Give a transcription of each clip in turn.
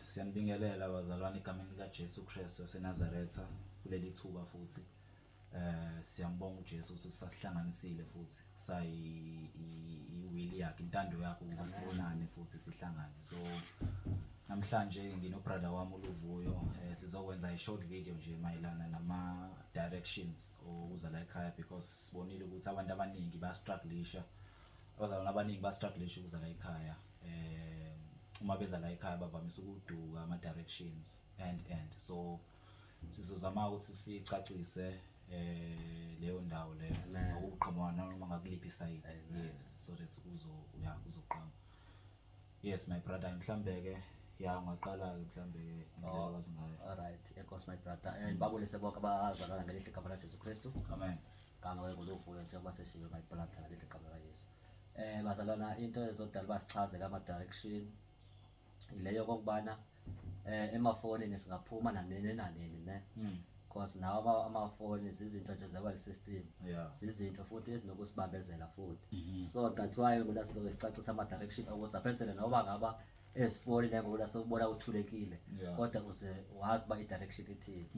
Siyanibingelela bazalwane egameni likaJesu Kristu waseNazaretha kuleli thuba futhi siyambonga uJesu ukuthi sasihlanganisile futhi iwili yakhe intando yakhe ukuba sibonane futhi sihlangane. So namhlanje nginobrother wami uLuvuyo sizokwenza short video nje mayelana nama directions ukuza la ekhaya because sibonile ukuthi abantu abaningi bayastrugglisha abazalwane abaningi bayastrugglisha ukuza la ekhaya. Uma beza la ekhaya bavamise ukuduka ama directions and so sizozama ukuthi sicacise leyo ndawo leyo ngokuqhamuka noma ngakuliphi side. Yes, so that uzoqhamuka. Yes my brother, mhlambe ke ungaqala ke mhlambe indlela wazi ngayo. Alright, enkosi my brother. Ngibabulise bonke abazalwana ngelihle igama laJesu Kristu. Amen. Gama weNkulunkulu njengoba seshiyo my brother ngelihle igama laYesu. Bazalwana into ezodala basichaze kama direction ileyo kokubana emafonini singaphuma nanini ne because nawo amafoni izinto nje ze-world system izinto futhi ezinokusibambezela futhi. So that's why ngula sizocacisa ama direction okusaphethelwe noma ngaba esifoni nengula sokubona uthulekile kodwa uze wazi ba i-direction ithini.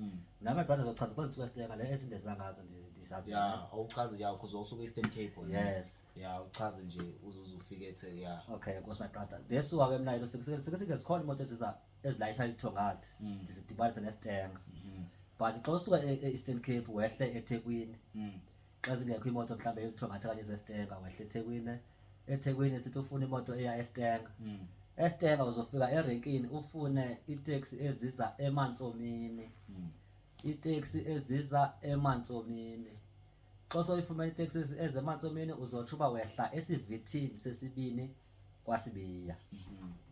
Nami my brother zochaza kwenza uSteka le esindeza ngazo ndisazi. Awuchaze yakho uzosuka eStern Cape. Yes. Uchaze nje uzufike ethe Okay, of course my brother. Desuka ke mina lo sikhona imoto ezilayisha iThongathi dizidibanisa neStenga. But xa usuka eEastern Cape wehle eThekwini. Xa zingekho imoto mhlambe eThongathi kanye zeStenga wehle eThekwini. eThekwini sithi ufuna imoto eya eStenga. eStenga uzofika erenkini ufune itaxi eziza eMantsomini. Itaxi eziza eMantsomini. Xa soyifumana itaxi ezeMantsomini uzotshuba wehla esivithini sesibini kwaSibiya.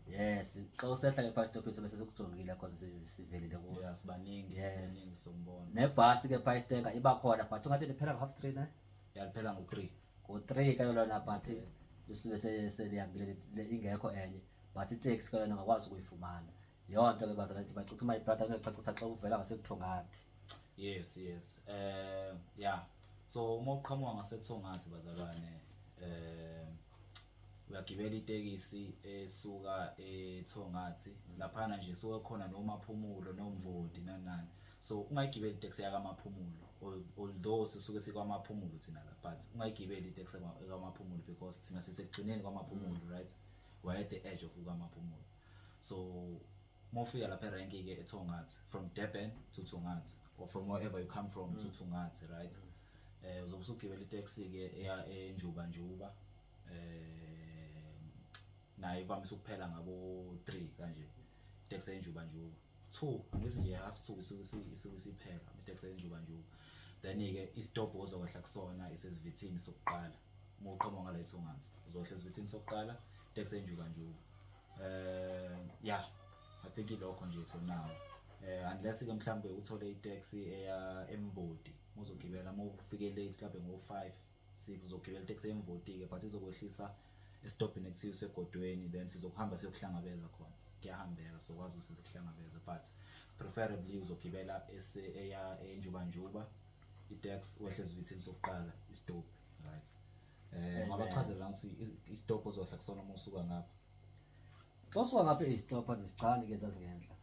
Yes, xa usehla ke pha stop bese sikujongile because sivelile kuzo. Yes, sibaningi sombona. Nebhasi ke pha iStenga iba khona but ungathi liphela half 3 na? Liphela ngo3. Ngo3 ke lona but lusube seliyambile ingekho enye but itaxi ke lona ngakwazi ukuyifumana. Yonto ke bazalwanethi bacicuma my brother ngecacisa xa uvela ngasebuthongathi. Yes. So uma uqhamuka ngaseThongathi bazalwane uyagibela itekisi esuka eThongathi laphana nje suka khona noMaphumulo noMvodi nanani. So ungayigibeli itaxi yakaMaphumulo although sisuke sikwaMaphumulo thina la but ungayigibeli itaxi yakaMaphumulo because thina sisekugcineni kwaMaphumulo, right? We're at the edge of uKwaMaphumulo. So mofika lapha eranki ke eThongathi from Durban to Thongathi or from wherever you come from to Thongathi, right? Uzobe usugibela itaxi ke eya eNjuba nayo ivamise ukuphela ngabo 3 kanje itaxi eNjuba 2 ngithi nje half 2 isuke siphela itaxi eNjuba. Then ke istop ozokwehla kusona isesivithini sokuqala uma uqhamuka ngala eThongathi uzohla esivithini sokuqala itaxi eNjuba. I think ilokho nje for now. Unless ke mhlambe uthole itaxi eya eMvodi uzogibela uma ufike late mhlambe ngo5-6 uzogibela itaxi eMvodi ke but izokwehlisa estopini ekuthiwa segodweni then sizokuhamba siyokuhlangabeza khona. Kuyahambeka sokwazi ukuthi sizokuhlangabeza but preferably uzogibela eya eNjuba itaxi wehle esivithini sokuqala istop, right? Ngabachazela ukuthi istop ozohla kusona uma usuka ngapha. Bosuka ngapha istop azisicani ke zazingenhla.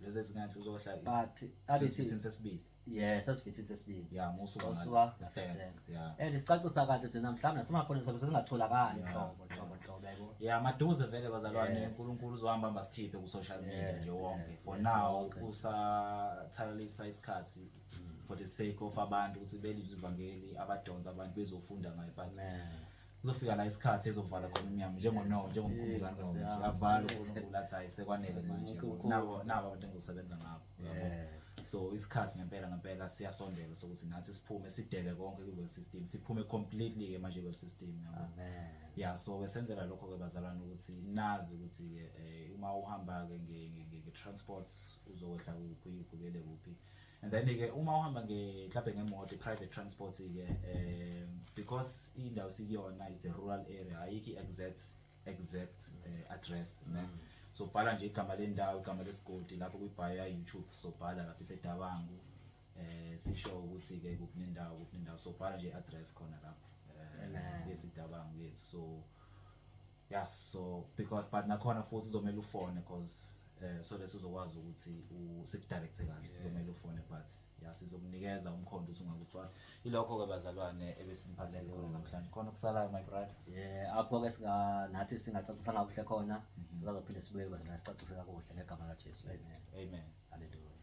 Lezi ezingenhla uzohla but esivithini sesibili. Yes, asivithini sesibili. Musuka Stenga. Sicacisa kanje nje namhlanje nasemafonini sobe singatholakali nhlobo yabo. Maduze vele bazalwane uNkulunkulu uzohamba basikhiphe ku social media nje wonke. For now usathalisa isikhathi for the sake of abantu ukuthi belizwe ivangeli abadonsa abantu bezofunda ngayo but uzofika la isikhathi ezovala khona inyama njengomkhulu kaNomo yavala uNkulunkulu athi ayisekwanele manje nabo abantu engizosebenza ngabo. So isikhathi ngempela siyasondela sokuthi nathi siphume sidele konke ku-world system siphume completely ke manje ku-world system. Amen. So besenzela lokho ke bazalwane ukuthi nazi ukuthi ke uma uhamba ke nge-transport uzokwehla kuphi ugibele kuphi. And then ke uma uhamba mhlawumbe ngemoto private transport ke because indawo sikuyona is a rural area ayiki exact address ne. So bhala nje igama lendawo igama lesigodi lapho kwibhayo ya YouTube so bhala lapha isedabangu sisho ukuthi ke kuphinendawo so bhala nje address khona lapha yesidabangu. Yes, so because but nakhona futhi uzomela ufone because so that uzokwazi ukuthi sikudirecte kahle kuzomela ufone but sizokunikeza umkhondo ukuthi ungakuthwala. Ilokho-ke bazalwane ebesiniphathele khona namhlanje. Khona okusalayo my brother? Apho-ke nathi singacacisanga kakuhle khona, sizophinde sibuye bazalwane sicacise kakuhle ngegama laJesu. Amen. Hallelujah.